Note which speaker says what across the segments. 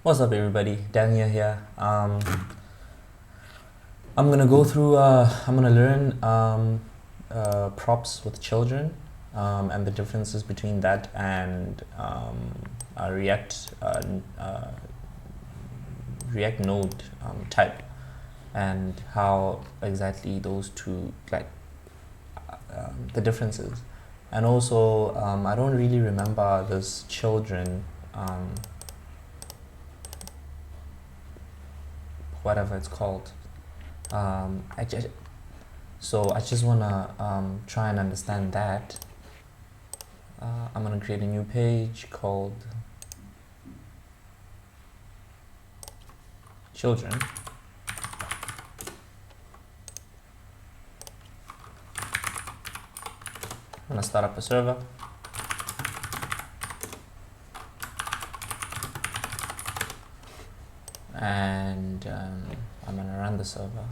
Speaker 1: What's up, everybody? Daniel here. I'm gonna go through. I'm gonna learn props with children and the differences between that and React React Node type, and how exactly those two the differences. And also, I don't really remember this children. Whatever it's called. I just wanna try and understand that. I'm gonna create a new page called children. I'm gonna start up a server. And I'm gonna run the server.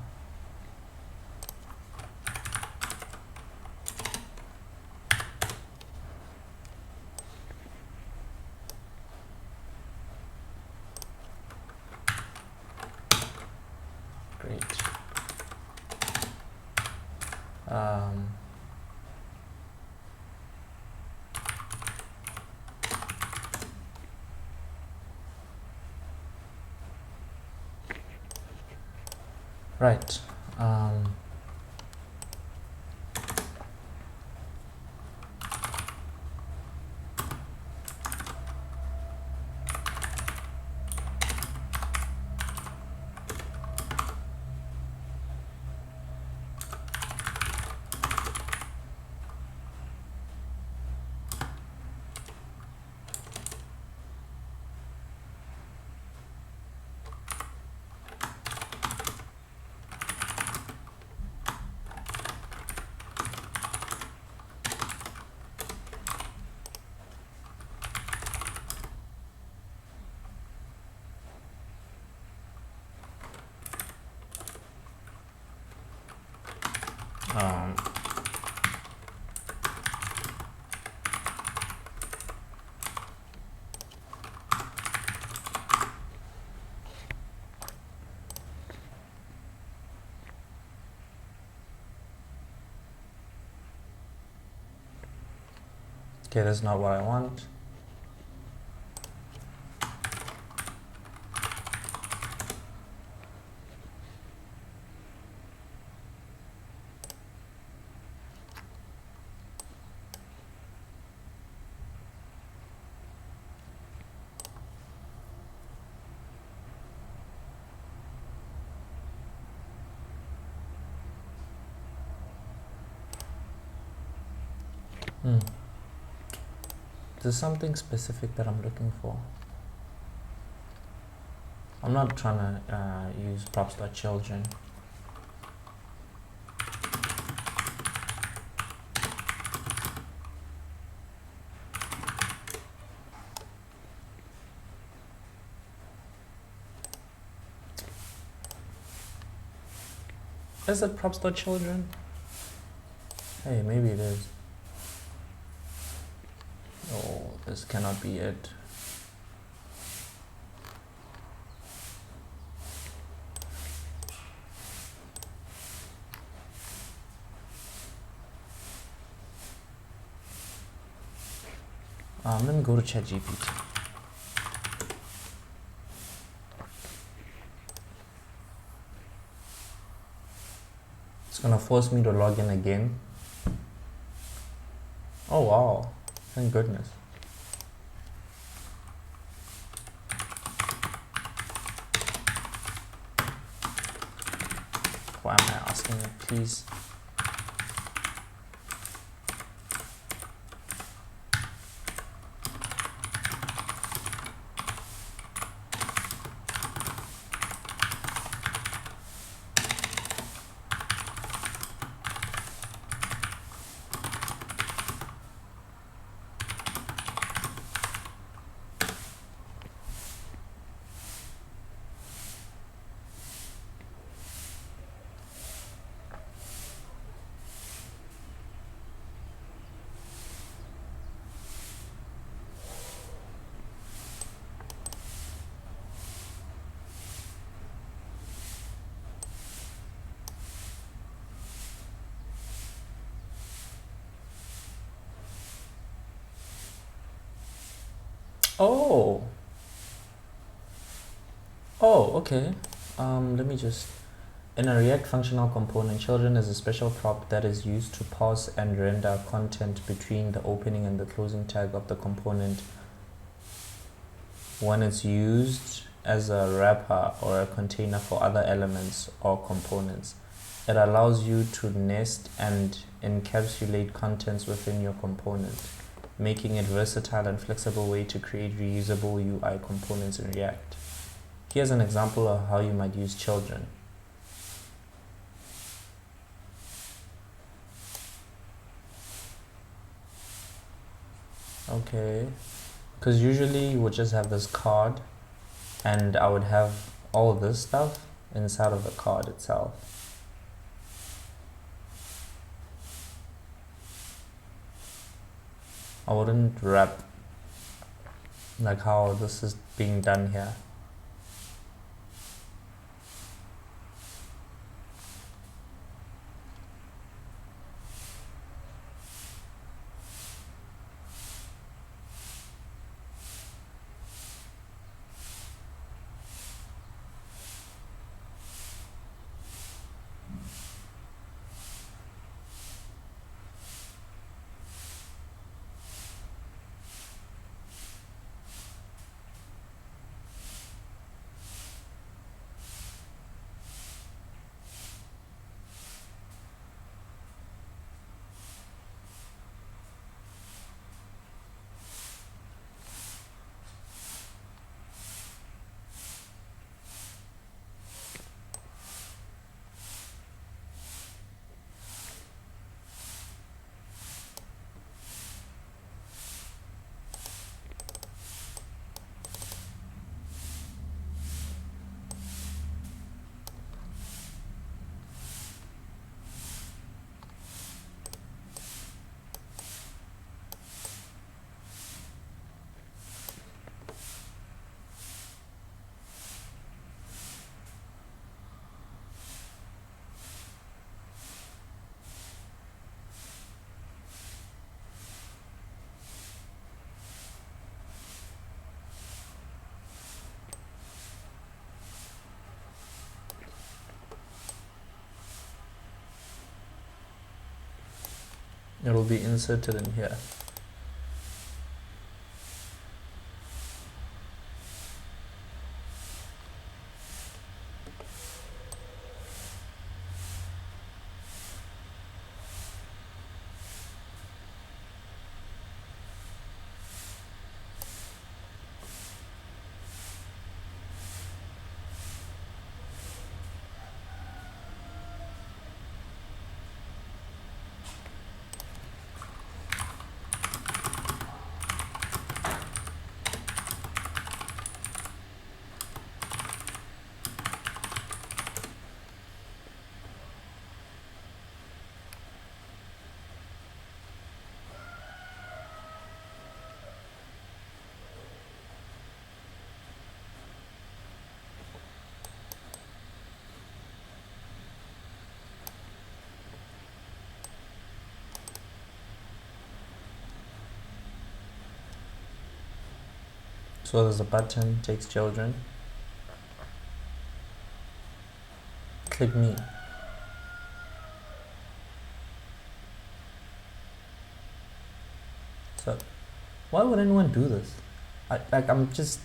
Speaker 1: Great. Right. Okay, that's not what I want. There's something specific that I'm looking for. I'm not trying to use PropsWithChildren. Is it PropsWithChildren? Hey, maybe it is. Oh, this cannot be it. Let me go to ChatGPT. It's gonna force me to log in again. Oh wow, thank goodness. Why am I asking it, please? Oh, oh, okay. Let me just. In a React functional component, children is a special prop that is used to parse and render content between the opening and the closing tag of the component when it's used as a wrapper or a container for other elements or components. It allows you to nest and encapsulate contents within your component, making it versatile and flexible way to create reusable UI components in React. Here's an example of how you might use children. Okay, because usually you would just have this card and I would have all this stuff inside of the card itself. I wouldn't wrap like how this is being done here. It will be inserted in here. So there's a button, takes children. Click me. So why would anyone do this? I'm just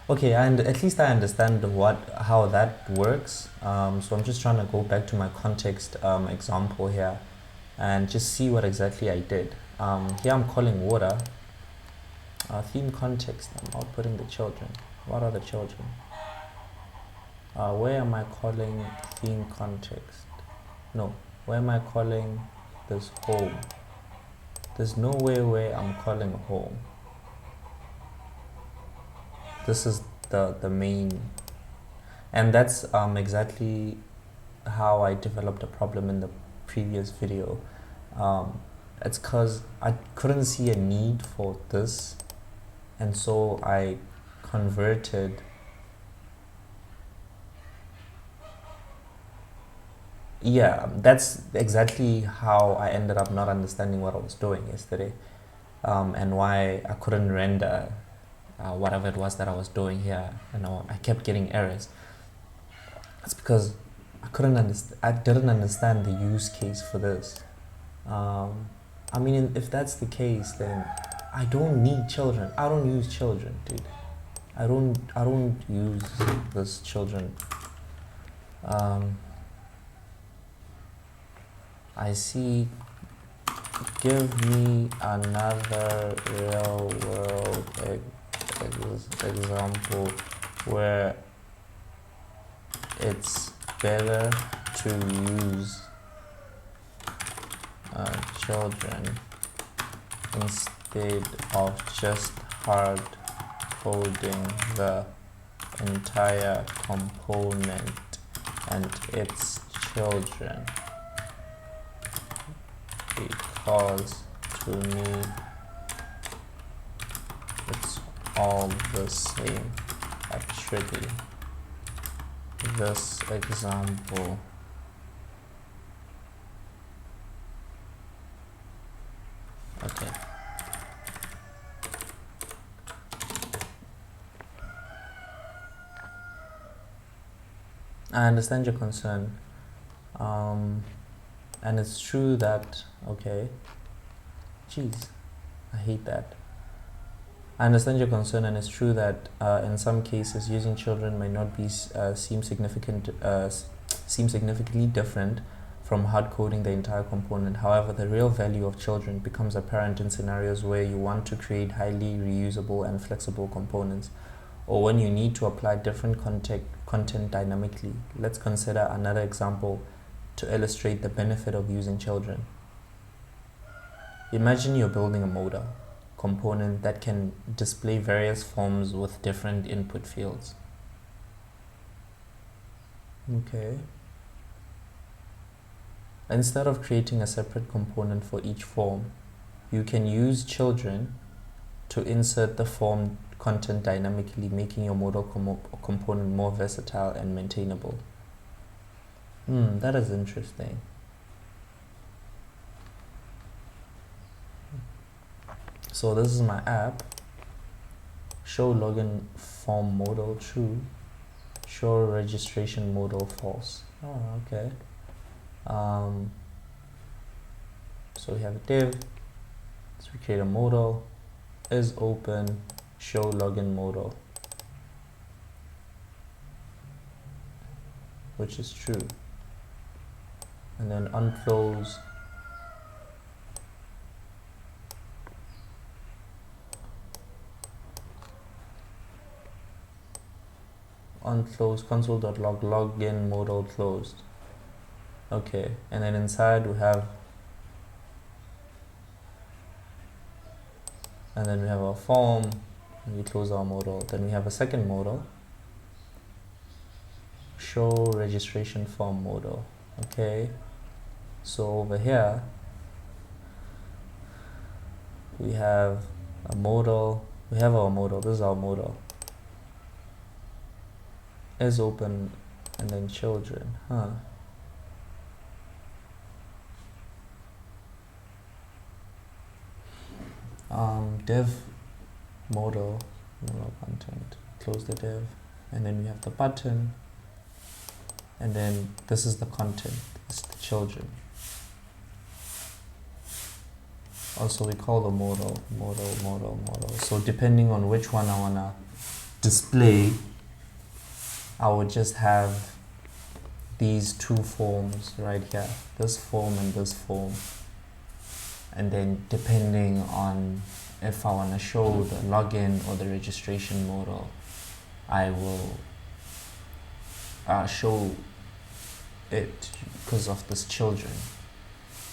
Speaker 1: okay. And at least I understand how that works. So I'm just trying to go back to my context example here, and just see what exactly I did. Here I'm calling water. Theme context. I'm outputting the children. What are the children? Where am I calling theme context? No. Where am I calling this home? There's no way where I'm calling home. This is the main, and that's exactly how I developed a problem in the previous video. It's because I couldn't see a need for this, and so I converted. Yeah, that's exactly how I ended up not understanding what I was doing yesterday, and why I couldn't render whatever it was that I was doing here, I kept getting errors. It's because I didn't understand the use case for this. I mean, if that's the case, then I don't need children. I don't use children, dude. I don't use this children. I see. Give me another real world example where it's better to use children instead of just hard coding the entire component and its children, because to me it's all the same. Actually, this example okay. I understand your concern, and it's true that, okay, jeez, I hate that. I understand your concern, and it's true that in some cases using children may not be seem significantly different from hard coding the entire component. However, the real value of children becomes apparent in scenarios where you want to create highly reusable and flexible components, or when you need to apply different content dynamically. Let's consider another example to illustrate the benefit of using children. Imagine you're building a motor component that can display various forms with different input fields. Okay. Instead of creating a separate component for each form, you can use children to insert the form content dynamically, making your model component more versatile and maintainable. That is interesting. So this is my app. Show login form model true. Show registration model false. Oh, okay. So we have a div. So we create a model. Is open. Show login model, which is true. And then unclose. Unclose console.log login modal closed. Okay, and then inside we have, and then we have our form, and we close our modal. Then we have a second modal, show registration form modal. Okay, so over here we have a modal. We have our modal. This is our modal. Is open, and then children. Div modal content, close the div, and then we have the button, and then this is the content, it's the children. Also we call the modal. So depending on which one I wanna display, I would just have these two forms right here, this form and this form. And then depending on if I want to show the login or the registration modal, I will show it because of this children,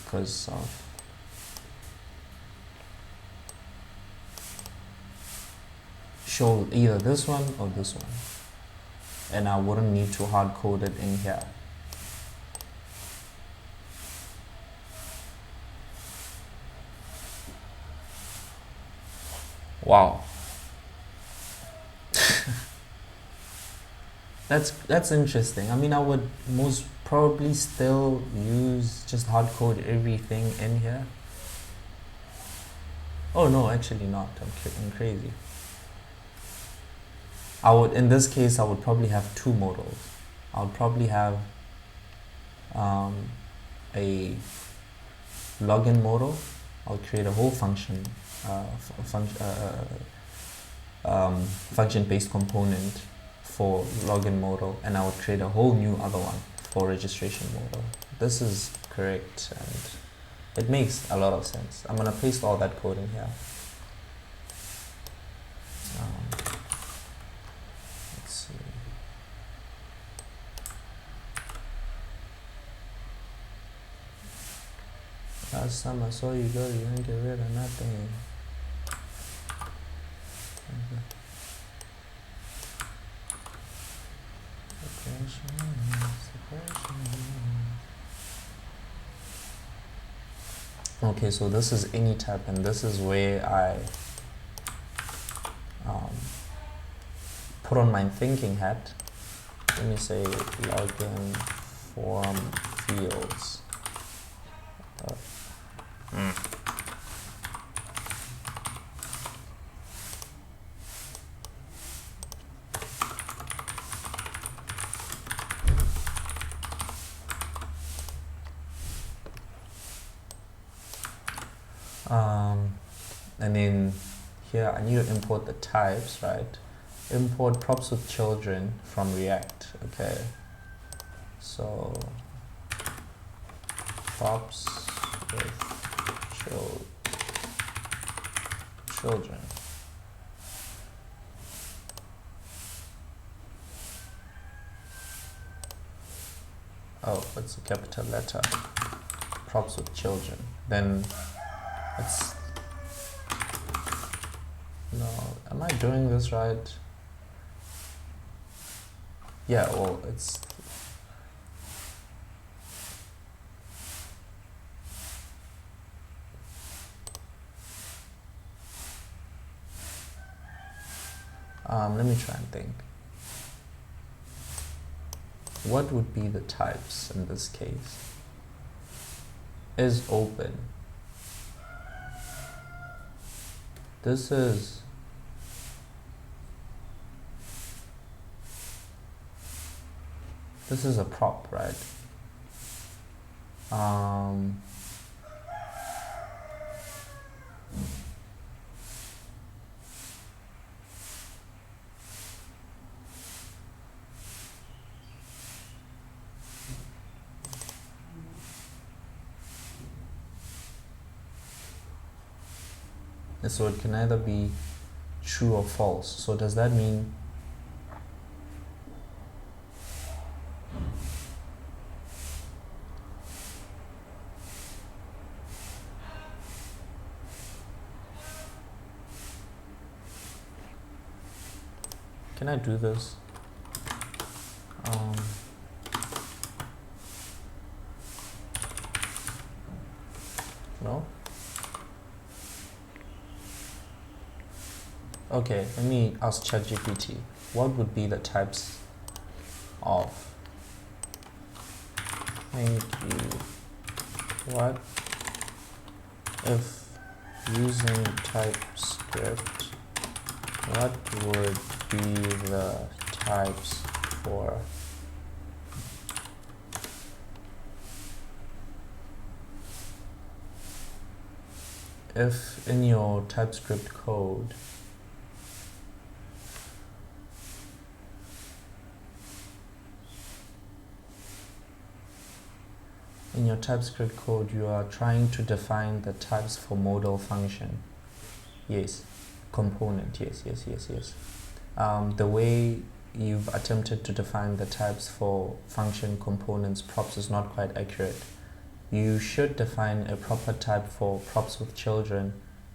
Speaker 1: because of show either this one or this one, and I wouldn't need to hard code it in here. Wow. That's interesting. I mean, I would most probably still use just hard code everything in here. Oh no, actually not. I'm crazy. in this case, I would probably have two modals. I would probably have a login modal. I'll create a whole function, function-based component for login modal, and I would create a whole new other one for registration modal. This is correct, and it makes a lot of sense. I'm gonna paste all that code in here. Let's see. Last time I saw you go, you didn't get rid of nothing. Okay, so this is any type, and this is where I put on my thinking hat. Let me say login form fields. And then here I need to import the types, right? Import PropsWithChildren from React. Okay, so props with children. Oh, it's a capital letter. PropsWithChildren. Then it's no. Am I doing this right? Yeah. Well, it's. Let me try and think. What would be the types in this case? Is open. This is a prop, right? So it can either be true or false. So does that mean can I do this? No? Okay, let me ask ChatGPT. What would be the types of? Thank you. What if using TypeScript? What would be the types for? If in your TypeScript code you are trying to define the types for modal function. Yes. Component. Yes. The way you've attempted to define the types for function components props is not quite accurate. You should define a proper type for PropsWithChildren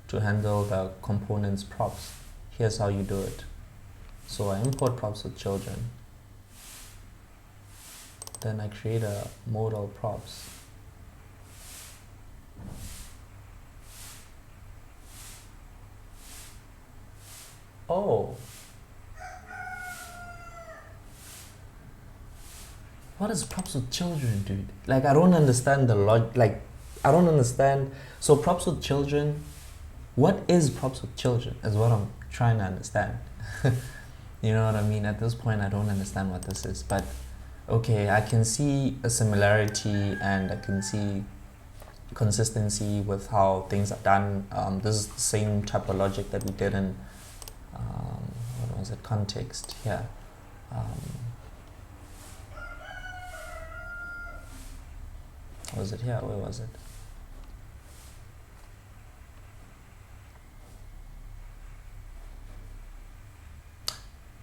Speaker 1: to handle the components props. Here's how you do it. So I import PropsWithChildren. Then I create a modal props. Oh. What is PropsWithChildren, dude? Like, I don't understand the I don't understand. So PropsWithChildren, what is PropsWithChildren is what I'm trying to understand. You know what I mean? At this point, I don't understand what this is, but okay, I can see a similarity and I can see consistency with how things are done. This is the same type of logic that we did in, what was it, context here. Was it here? Where was it?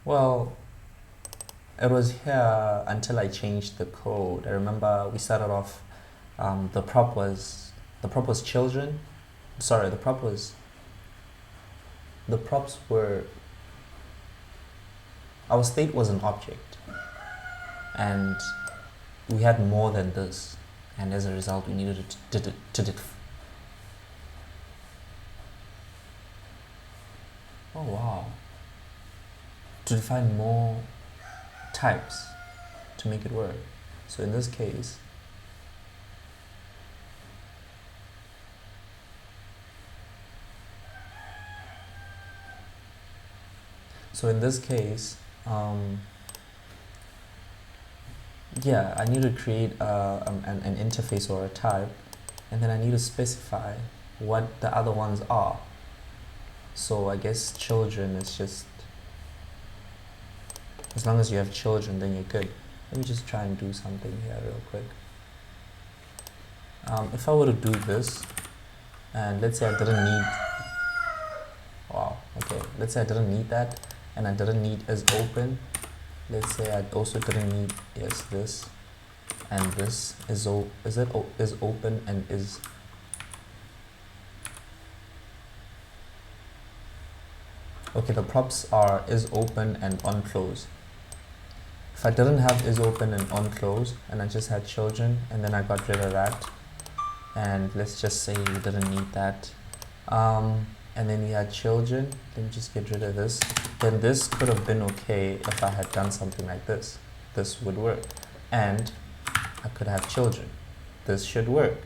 Speaker 1: Well, it was here until I changed the code. I remember we started off, the prop was children. Sorry, the props were, our state was an object, and we had more than this, and as a result we needed to oh wow, to define more types to make it work. So in this case, yeah, I need to create an interface or a type, and then I need to specify what the other ones are. So I guess children is just, as long as you have children, then you're good. Let me just try and do something here real quick. If I were to do this, and let's say I didn't need, wow, okay, let's say I didn't need that, and I didn't need is open. Let's say I also didn't need is this, and this is open and is. Okay, the props are is open and on close. If I didn't have is open and on close, and I just had children, and then I got rid of that, and let's just say we didn't need that, and then we had children, let me just get rid of this, then this could have been okay if I had done something like this. This would work, and I could have children. This should work.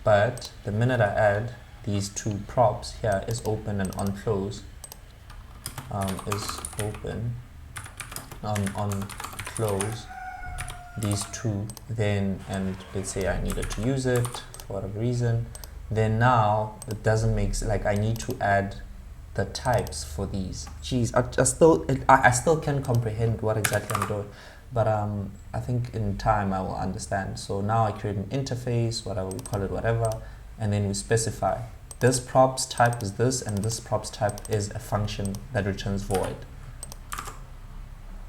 Speaker 1: But the minute I add these two props here, is open and on close, is open on close, these two, then, and let's say I needed to use it for whatever reason, then now it doesn't make like I need to add the types for these. Jeez, I still can't comprehend what exactly I'm doing, but I think in time I will understand. So now I create an interface, whatever we call it, whatever, and then we specify this props type is this, and this props type is a function that returns void.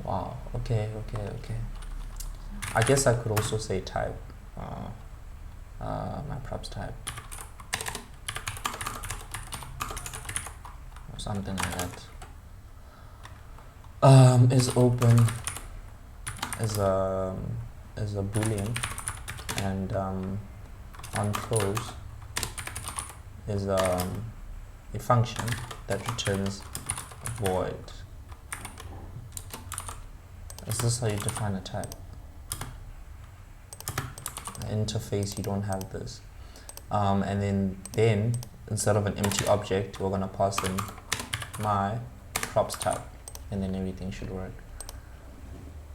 Speaker 1: Wow, okay. I guess I could also say type, my props type, or something like that. Is open is a boolean, and on close is a function that returns void. Is this how you define a type? Interface, you don't have this, and then instead of an empty object, we're gonna pass in my props type, and then everything should work.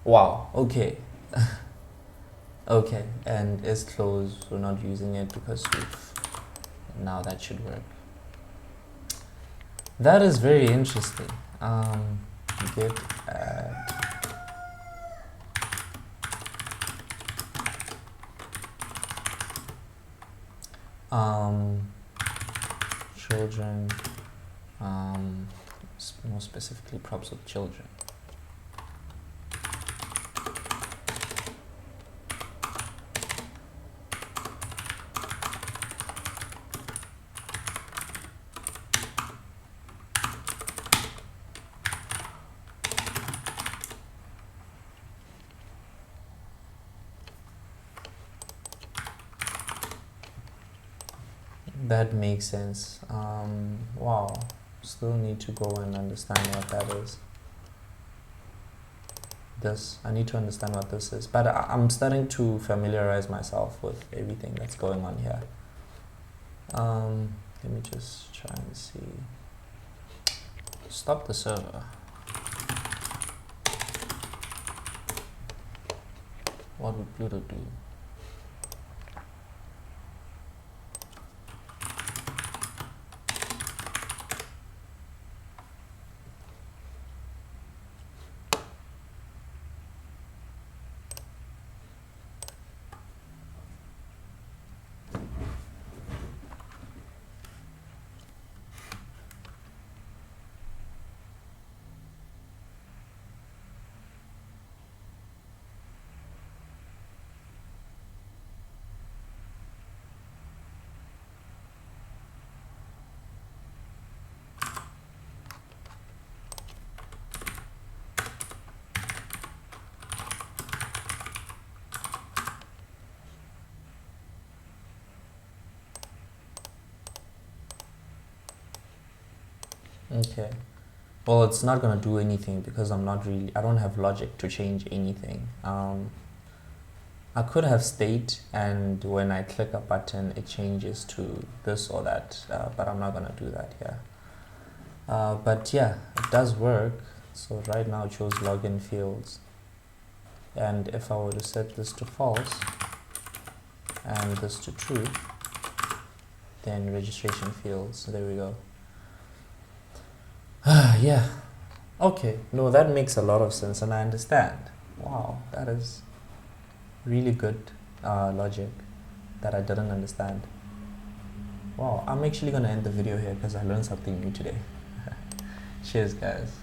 Speaker 1: Wow, okay. Okay, and is closed, we're not using it because now that should work. That is very interesting. Git add children, more specifically props with children. That makes sense. Wow, still need to go and understand what that is. I need to understand what this is, but I'm starting to familiarize myself with everything that's going on here. Let me just try and see. Stop the server. What would Pluto do? Okay. Well, it's not gonna do anything because I don't have logic to change anything. I could have state, and when I click a button, it changes to this or that, but I'm not gonna do that here. But yeah, it does work. So right now it shows login fields. And if I were to set this to false and this to true, then registration fields. There we go. Yeah. Okay. No, that makes a lot of sense and I understand. Wow, that is really good logic that I didn't understand. Wow, I'm actually gonna end the video here because I learned something new today. Cheers, guys.